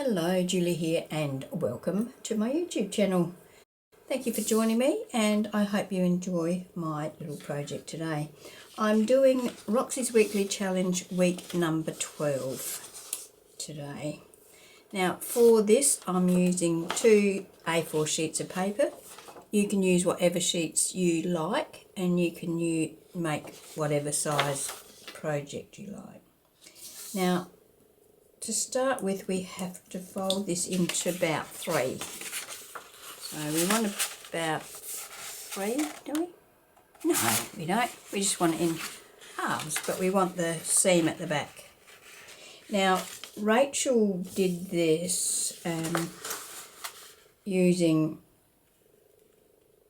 Hello, Julie here and welcome to my YouTube channel. Thank you for joining me and I hope you enjoy my little project today. I'm doing Roxy's Weekly Challenge week number 12 today. Now for this I'm using 2 A4 sheets of paper. You can use whatever sheets you like and you can make whatever size project you like. Now to start with, we have to fold this into about 3. So we want about 3, do we? No, we don't. We just want it in halves, but we want the seam at the back. Now, Racheal did this using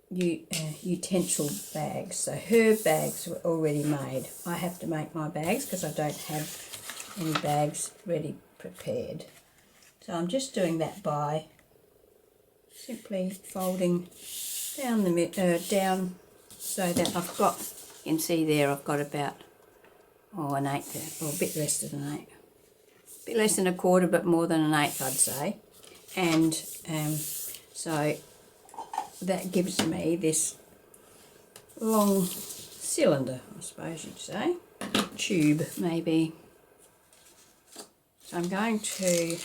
utensil bags. So her bags were already made. I have to make my bags because I don't have any bags ready prepared. So I'm just doing that by simply folding down down so that I've got, you can see there I've got about an eighth, or a bit less than an eighth, a bit less than a quarter, but more than an eighth I'd say. And so that gives me this long cylinder, I suppose you'd say, tube maybe. So I'm going to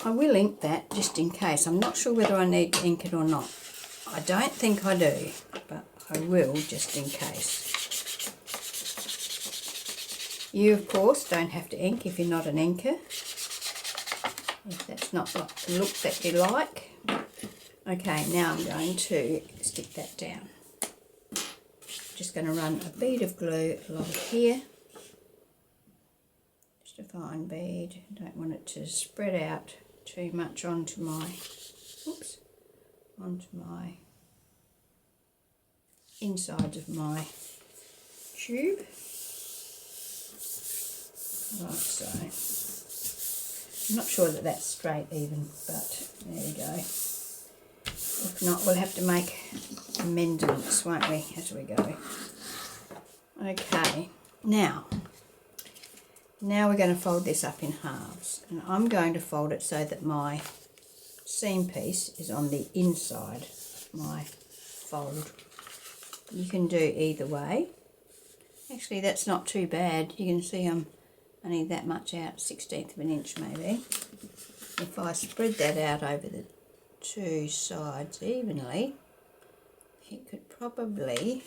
I will ink that just in case. I'm not sure whether I need to ink it or not. I don't think I do, but I will just in case. You of course don't have to ink if you're not an inker, if that's not the look that you like. Okay, now I'm going to stick that down. Just going to run a bead of glue along here, just a fine bead. Don't want it to spread out too much onto my insides of my tube. Right, so I'm not sure that that's straight even, but there you go. If not, we'll have to make amendments, won't we, as we go. Okay, now we're going to fold this up in halves, and I'm going to fold it so that my seam piece is on the inside of my fold. You can do either way. Actually, that's not too bad. You can see I'm only that much out, 1/16 of an inch maybe. If I spread that out over the 2 sides evenly, it could probably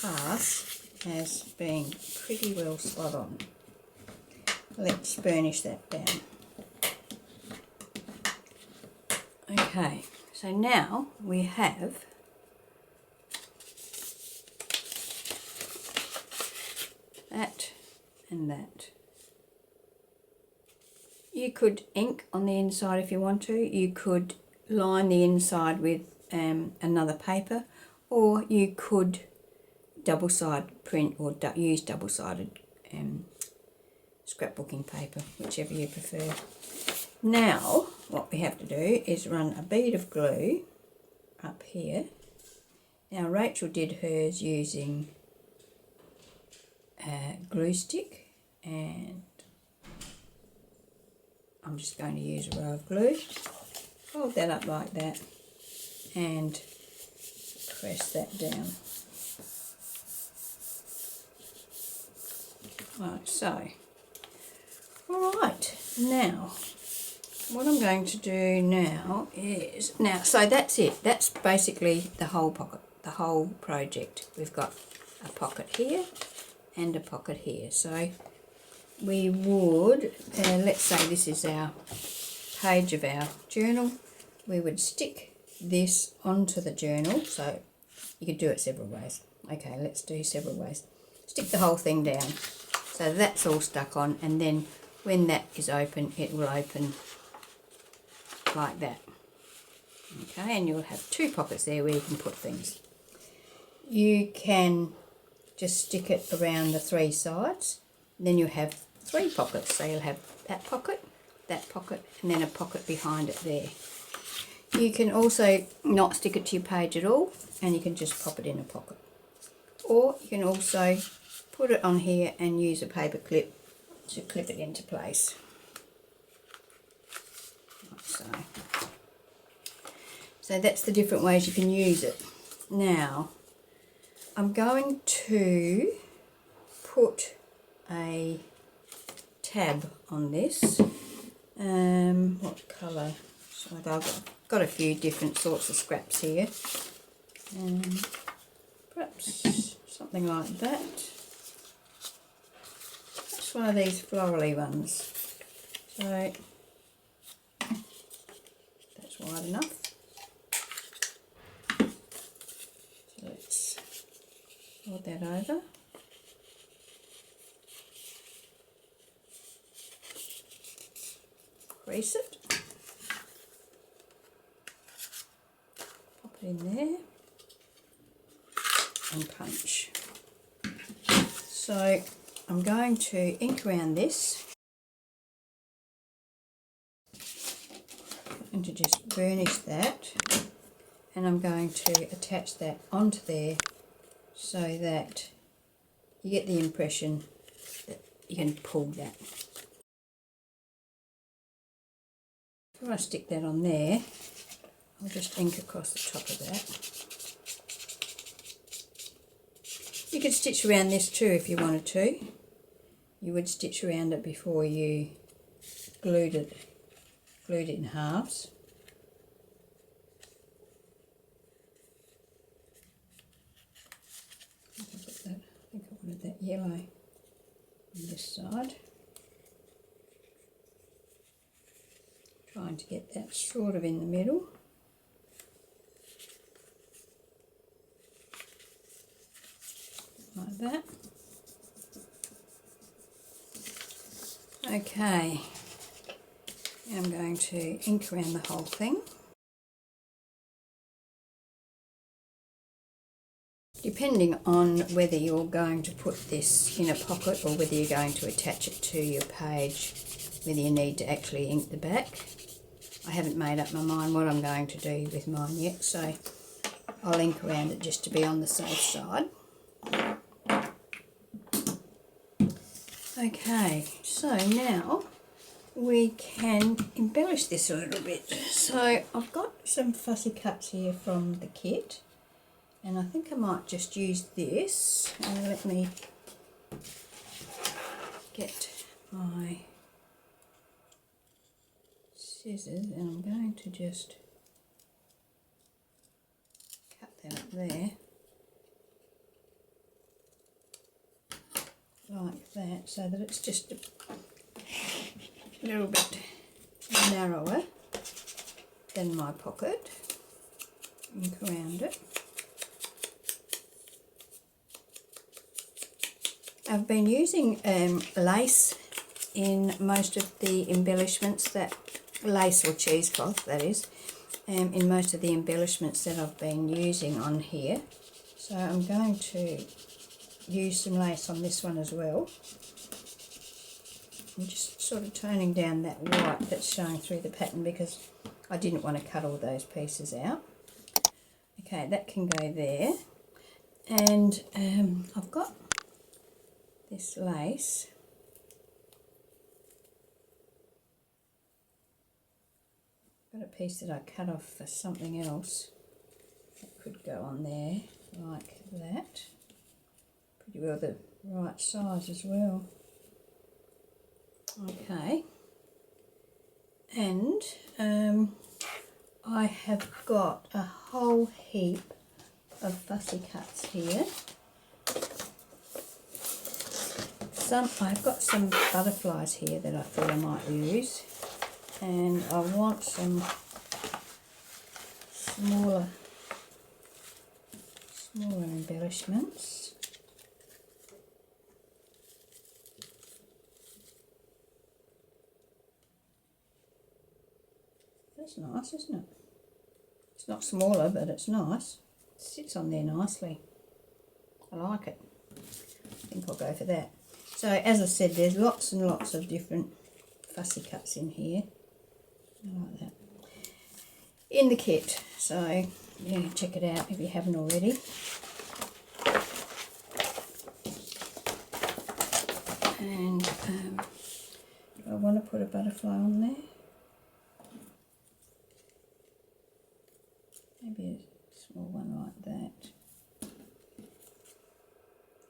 pass as being pretty well spot on. Let's burnish that down. Okay, so now we have that and that. You could ink on the inside if you want to. You could line the inside with another paper, or you could double-sided print or use double-sided scrapbooking paper, whichever you prefer. Now what we have to do is run a bead of glue up here. Now Racheal did hers using glue stick, and I'm just going to use a row of glue. Fold that up like that and press that down. Like so. Alright, now what I'm going to do now is, so that's it. That's basically the whole pocket, the whole project. We've got a pocket here and a pocket here. So we would, let's say this is our page of our journal, we would stick this onto the journal. So you could do it several ways. Okay, let's do several ways. Stick the whole thing down so that's all stuck on, and then when that is open, it will open like that. Okay, and you'll have 2 pockets there where you can put things. You can just stick it around the 3 sides, and then you'll have 3 pockets. So you'll have that pocket, and then a pocket behind it there. You can also not stick it to your page at all, and you can just pop it in a pocket. Or you can also put it on here and use a paper clip to clip it into place. Like so that's the different ways you can use it. Now I'm going to put a tab on this. What colour? So I've got a few different sorts of scraps here. Perhaps something like that. That's one of these florally ones. So that's wide enough. So let's fold that over. Crease it. Pop it in there. And punch. So I'm going to ink around this and to just burnish that, and I'm going to attach that onto there so that you get the impression that you can pull that. Before I stick that on there, I'll just ink across the top of that. You could stitch around this too if you wanted to. You would stitch around it before you glued it in halves. I think I wanted that yellow on this side. Trying to get that sort of in the middle. Like that. Okay, now I'm going to ink around the whole thing. Depending on whether you're going to put this in a pocket or whether you're going to attach it to your page, whether you need to actually ink the back. I haven't made up my mind what I'm going to do with mine yet, so I'll ink around it just to be on the safe side. Okay, so now we can embellish this a little bit. So I've got some fussy cuts here from the kit, and I think I might just use this. Let me get my scissors, and I'm going to just cut that up there. Like that, so that it's just a little bit narrower than my pocket. Ink around it. I've been using lace in most of the embellishments, that lace or cheesecloth that is, in most of the embellishments that I've been using on here. So I'm going to use some lace on this one as well. I'm just sort of toning down that white that's showing through the pattern because I didn't want to cut all those pieces out. Okay, that can go there. And I've got this lace. I've got a piece that I cut off for something else that could go on there like that. Pretty well the right size as well. Okay, and I have got a whole heap of fussy cuts here. I've got some butterflies here that I thought I might use, and I want some smaller embellishments. That's nice, isn't it? It's not smaller, but it's nice. It sits on there nicely. I like it. I think I'll go for that. So as I said, there's lots and lots of different fussy cuts in here. I like that. In the kit. So yeah, check it out if you haven't already. And I want to put a butterfly on there. Maybe a small one like that.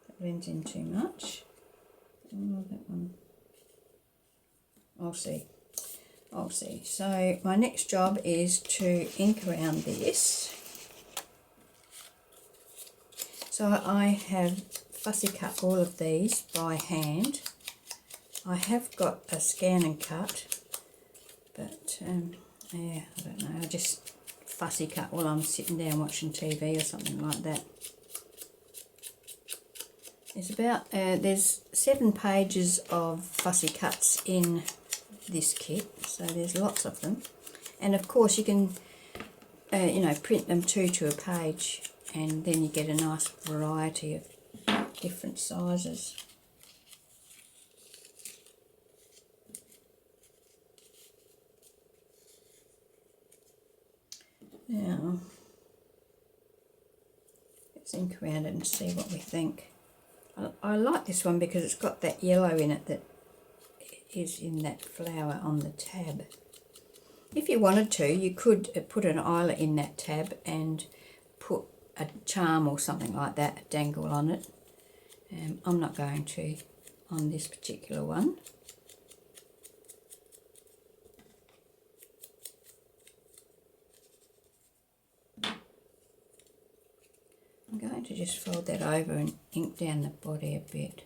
That blends in too much. Oh, that one. I'll see. I'll see. So my next job is to ink around this. So I have fussy cut all of these by hand. I have got a scan and cut, but yeah, I don't know, I just fussy cut while I'm sitting down watching TV or something like that. There's 7 pages of fussy cuts in this kit, so there's lots of them, and of course you can you know, print them 2 to a page, and then you get a nice variety of different sizes. Now let's ink around it and see what we think. I like this one because it's got that yellow in it that is in that flower on the tab. If you wanted to, you could put an eyelet in that tab and put a charm or something like that, a dangle on it. I'm not going to on this particular one. I'm going to just fold that over and ink down the body a bit,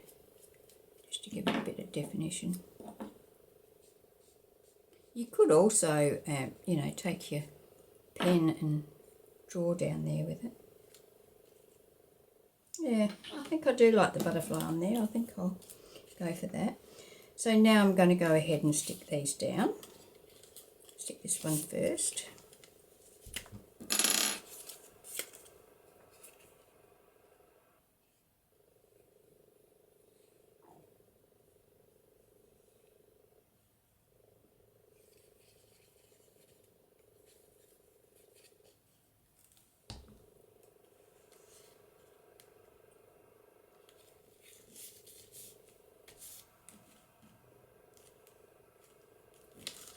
just to give it a bit of definition. You could also, you know, take your pen and draw down there with it. Yeah, I think I do like the butterfly on there. I think I'll go for that. So now I'm going to go ahead and stick these down. Stick this one first.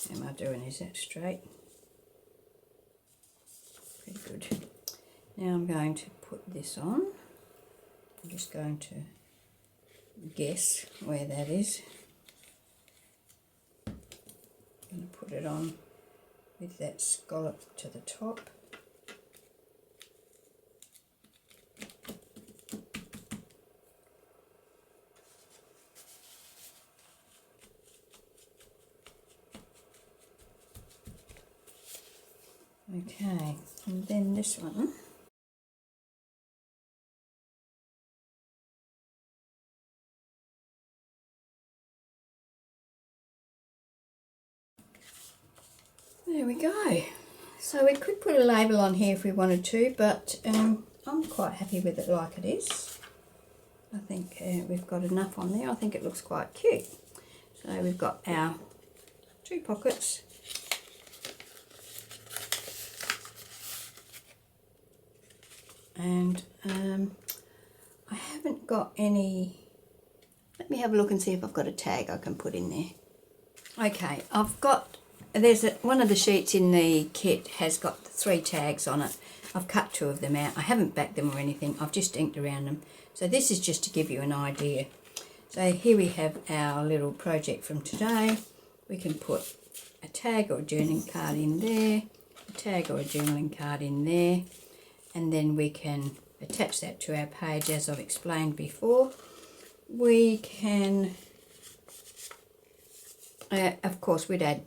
How am I doing? Is that straight? Pretty good. Now I'm going to put this on. I'm just going to guess where that is. I'm going to put it on with that scallop to the top. Okay, and then this one. There we go. So we could put a label on here if we wanted to, but I'm quite happy with it like it is. I think we've got enough on there. I think it looks quite cute. So we've got our 2 pockets. And I haven't got any. Let me have a look and see if I've got a tag I can put in there. Okay, I've got, one of the sheets in the kit has got 3 tags on it. I've cut 2 of them out. I haven't backed them or anything. I've just inked around them. So this is just to give you an idea. So here we have our little project from today. We can put a tag or a journaling card in there, a tag or a journaling card in there, and then we can attach that to our page as I've explained before. We can, of course, we'd add,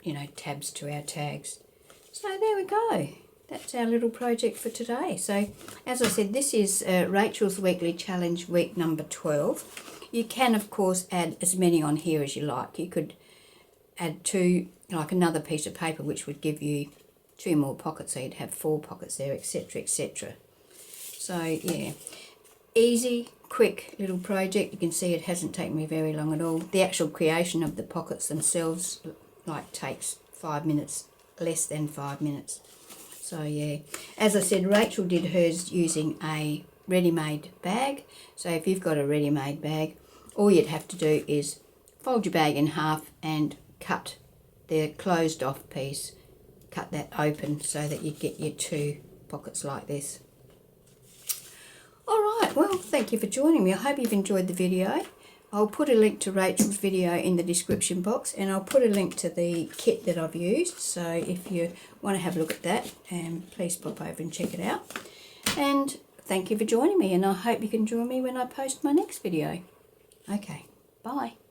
you know, tabs to our tags. So there we go. That's our little project for today. So, as I said, this is Racheal's Weekly Challenge week number 12. You can, of course, add as many on here as you like. You could add 2, like another piece of paper, which would give you 2 more pockets, so you'd have 4 pockets there, etc., etc. So, yeah, easy, quick little project. You can see it hasn't taken me very long at all. The actual creation of the pockets themselves, like, takes 5 minutes, less than 5 minutes. So yeah, as I said, Racheal did hers using a ready-made bag. So if you've got a ready-made bag, all you'd have to do is fold your bag in half and cut the closed off piece, cut that open so that you get your 2 pockets like this. Alright, well, thank you for joining me. I hope you've enjoyed the video. I'll put a link to Racheal's video in the description box, and I'll put a link to the kit that I've used, so if you want to have a look at that, please pop over and check it out. And thank you for joining me, and I hope you can join me when I post my next video. Okay, bye.